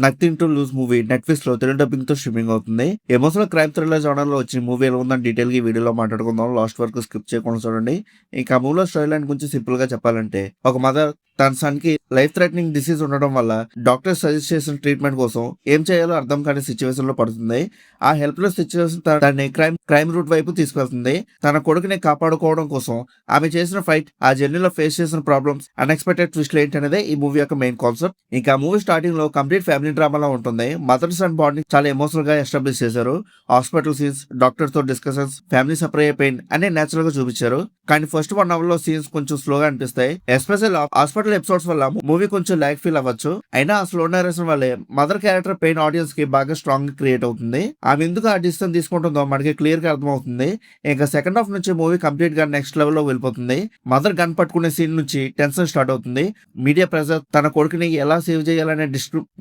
Nothing to lose movie Netflix లో Telugu dubbing తో streaming అవుతుంది. ఎమోషనల్ క్రైమ్ థ్రిల్లర్ జోనర్ లో వచ్చిన మూవీ ఎలా ఉందని డీటెయిల్ గా ఈ వీడియోలో మాట్లాడుకుందాం. లాస్ట్ వరకు స్కిప్ చేయకుండా చూడండి. ఇంకా మూవీలో స్టోరీ లైన్ గురించి సింపుల్ గా చెప్పాలంటే, ఒక మదర్ తన సన్ కి లైఫ్ థ్రెటనింగ్ డిసీజ్ ఉండడం వల్ల డాక్టర్ సజెస్ట్ చేసిన ట్రీట్మెంట్ కోసం ఏం చేయాలో అర్థం కాని సిచ్యువేషన్ లో పడుతుంది. ఆ హెల్ప్లెస్ సిచ్యువేషన్ తనని క్రైమ్ రూట్ వైపు తీసుకెళ్తుంది. తన కొడుకుని కాపాడుకోవడం కోసం ఆమె చేసిన ఫైట్, ఆ జర్నీలో ఫేస్ చేసిన ప్రాబ్లమ్స్, అన్ఎక్స్పెక్టెడ్ ట్విస్ట్ ఏంటనేదే ఈ మూవీ యొక్క మెయిన్ కాన్సెప్ట్. ఇంకా మూవీ స్టార్టింగ్ లో కంప్లీట్ ఫ్యామిలీ డ్రామాలో ఉంటుంది. మదర్ సన్ బాండింగ్ చాలా ఎమోషనల్ గా ఎస్టాబ్లిష్ చేశారు. హాస్పిటల్ సీన్స్, డాక్టర్ తో డిస్కషన్స్, ఫ్యామిలీ సపరేట్ పెయిన్ అనే నేచురల్ గా చూపించారు. కానీ ఫస్ట్ 1 hour లో సీన్స్ కొంచెం స్లోగా అనిపిస్తాయి. ఎస్పెషల్ హాస్పిటల్ ఎపిసోడ్స్ వల్ల మూవీ కొంచెం లాగ్ ఫీల్ అవ్వచ్చు. అయినా ఆ స్లో నరేషన్ వల్లే మదర్ క్యారెక్టర్ పెయిన్ ఆడియన్స్ కి బాగా స్ట్రాంగ్ గా క్రియేట్ అవుతుంది. ఆమె ఎందుకు ఆ డిసిషన్ తీసుకుంటుందో మనకి క్లియర్ గా అర్థమవుతుంది. ఇంకా సెకండ్ హాఫ్ నుంచి మూవీ కంప్లీట్ గా నెక్స్ట్ లెవెల్ లో వెళ్ళిపోతుంది. మదర్ గన్ పట్టుకునే సీన్ నుంచి టెన్షన్ స్టార్ట్ అవుతుంది. మీడియా ప్రెజర్, తన కొడుకుని ఎలా సేవ్ చేయాలనే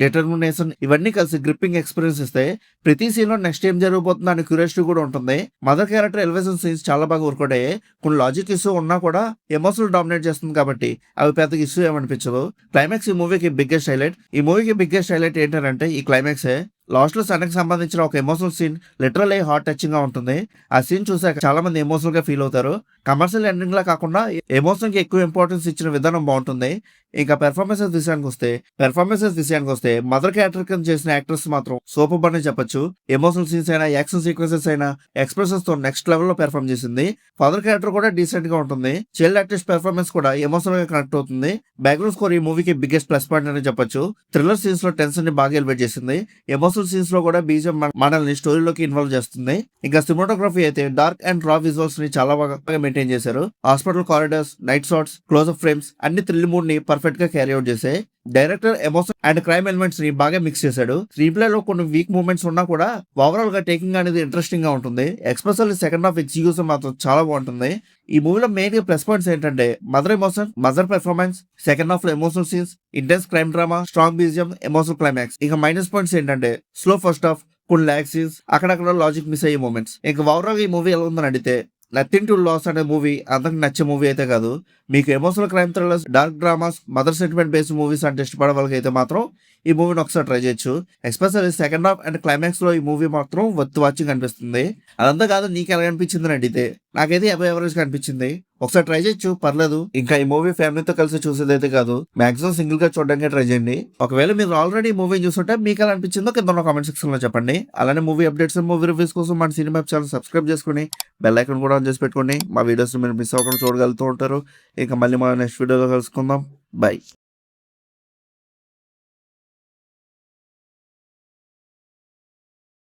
డిటర్మినేషన్, ఇవన్నీ కలిసి గ్రిప్పింగ్ ఎక్స్పీరియన్స్ ఇస్తాయి. ప్రతి సీన్ లో నెక్స్ట్ ఏం జరగబోతుందో అనే క్యూరియాసిటీ కూడా ఉంటుంది. మదర్ క్యారెక్టర్ ఎలివేషన్ సీన్స్ చాలా బాగా వర్కౌట్ అయ్యాయి. కొన్ని లాజిక్ ఇష్యూ ఉన్నా కూడా ఎమోషనల్ డామినేట్ చేస్తుంది కాబట్టి అవి పెద్ద ఇష్యూ ఏమనిపించదు. క్లైమాక్స్ ఈ మూవీకి బిగ్గెస్ట్ హైలైట్ ఏంటంటే ఈ క్లైమాక్సే. లాస్ట్ లో సన్ కి సంబంధించిన ఒక emotional scene literal heart touching గా ఉంటుంది. ఆ సీన్ చూసాక చాలా మంది ఎమోషనల్ గా ఫీల్ అవుతారు. కమర్షియల్ ఎండింగ్ లా కాకుండా ఎమోషన్ కి ఎక్కువ ఇంపార్టెన్స్ ఇచ్చిన విధానం బాగుంటుంది. ఇంకా పెర్ఫార్మెన్సెస్ విషయానికి వస్తే మదర్ క్యారెక్టర్ కింద చేసిన యాక్టర్స్ మాత్రం సూపర్ అని చెప్పొచ్చు. ఎమోషనల్ సీన్స్ అయినా, యాక్షన్ సీక్వెన్సెస్ అయినా ఎక్స్ప్రెషన్స్ తో నెక్స్ట్ లెవెల్ లో పెర్ఫార్మ్ చేసింది. ఫాదర్ క్యారెక్టర్ కూడా డీసెంట్ గా ఉంటుంది. చైల్డ్ ఆర్టిస్ట్ పెర్ఫార్మెన్స్ కూడా ఎమోషనల్ గా కనెక్ట్ అవుతుంది. బ్యాక్గ్రౌండ్ స్కోర్ ఈ మూవీకి బిగ్గెస్ట్ ప్లస్ పాయింట్ అని చెప్పొచ్చు. థ్రిల్లర్ సీన్స్ లో టెన్షన్ ని బాగా ఎలివేట్ చేసింది. ఎమోషనల్ సీన్స్ లో కూడా బీజం మనల్ని స్టోరీలోకి ఇన్వాల్వ్ చేస్తుంది. ఇంకా సినిమాటోగ్రఫీ అయితే డార్క్ అండ్ రా విజువల్స్ ని చాలా బాగా మెయింటైన్ చేశారు. Hospital corridors, night shots, close up frames అన్ని థ్రిల్ మూడ్ ని పర్ఫెక్ట్ గా క్యారీ అవుట్ చేశాయి. Director emotion and crime elements ని బాగా మిక్స్ చేశాడు. స్క్రీన్ ప్లే లో కొన్ని వీక్ మూమెంట్స్ ఉన్నా కూడా ఓవరాల్ గా టేకింగ్ అనేది ఇంట్రెస్టింగ్ గా ఉంటుంది. ఎక్స్పెషల్లీ సెకండ్ హాఫ్ ఎగ్జిక్యూషన్ మాత్రం చాలా బాగుంటుంది. ఈ మూవీలో మెయిన్ గా ప్లస్ పాయింట్స్ ఏంటంటే మదర్ పెర్ఫార్మెన్స్, సెకండ్ హాఫ్ లో emotional scenes, intense crime drama, strong BGM, emotional climax. ఇక మైనస్ పాయింట్స్ ఏంటంటే స్లో ఫస్ట్ హాఫ్, కొన్ని లాగ్ సీన్స్, అక్కడక్కడ లాజిక్ మిస్ అయ్యే మూమెంట్స్. ఇంకా ఓవరాల్ ఈ మూవీ ఎలా ఉందని అడిగితే, నథింగ్ టు లాస్ అనే మూవీ అందరికి నచ్చే మూవీ అయితే కాదు. మీకు emotional crime thrillers, dark dramas, mother sentiment based movies అంటే ఇష్టపడే వాళ్ళకి అయితే మాత్రం ఈ మూవీని ఒకసారి ట్రై చేయొచ్చు. Especially second half and climax లో ఈ మూవీ మాత్రం వర్త్ వాచింగ్ అనిపిస్తుంది. అదంతా కాదు, నీకు ఎలా అనిపించింది అని అడిగితే నాకైతే ఎవరేజ్ గా అనిపించింది. ఒకసారి ట్రై చేయొచ్చు, పర్లేదు. ఇంకా ఈ మూవీ ఫ్యామిలీతో కలిసి చూసేదైతే కాదు, మాక్సిమం సింగిల్ గా చూడడానికి ట్రై చేయండి. ఒకవేళ మీరు ఆల్రెడీ మూవీ చూస్తుంటే మీకు ఎలా అనిపించిందో కింద కామెంట్ సెక్షన్ లో చెప్పండి. అలానే మూవీ అప్డేట్స్, మూవీ రివ్యూస్ కోసం మన సినిమా ఛానల్ సబ్స్క్రైబ్ చేసుకుని బెల్ ఐకాన్ కూడా ఆన్ చేసి పెట్టుకోండి. మా వీడియోస్ మీరు మిస్ అవ్వకుండా చూడగలుగుతూ ఉంటారు. ఇంకా మళ్ళీ మన నెక్స్ట్ వీడియోలో కలుసుకుందాం. బై.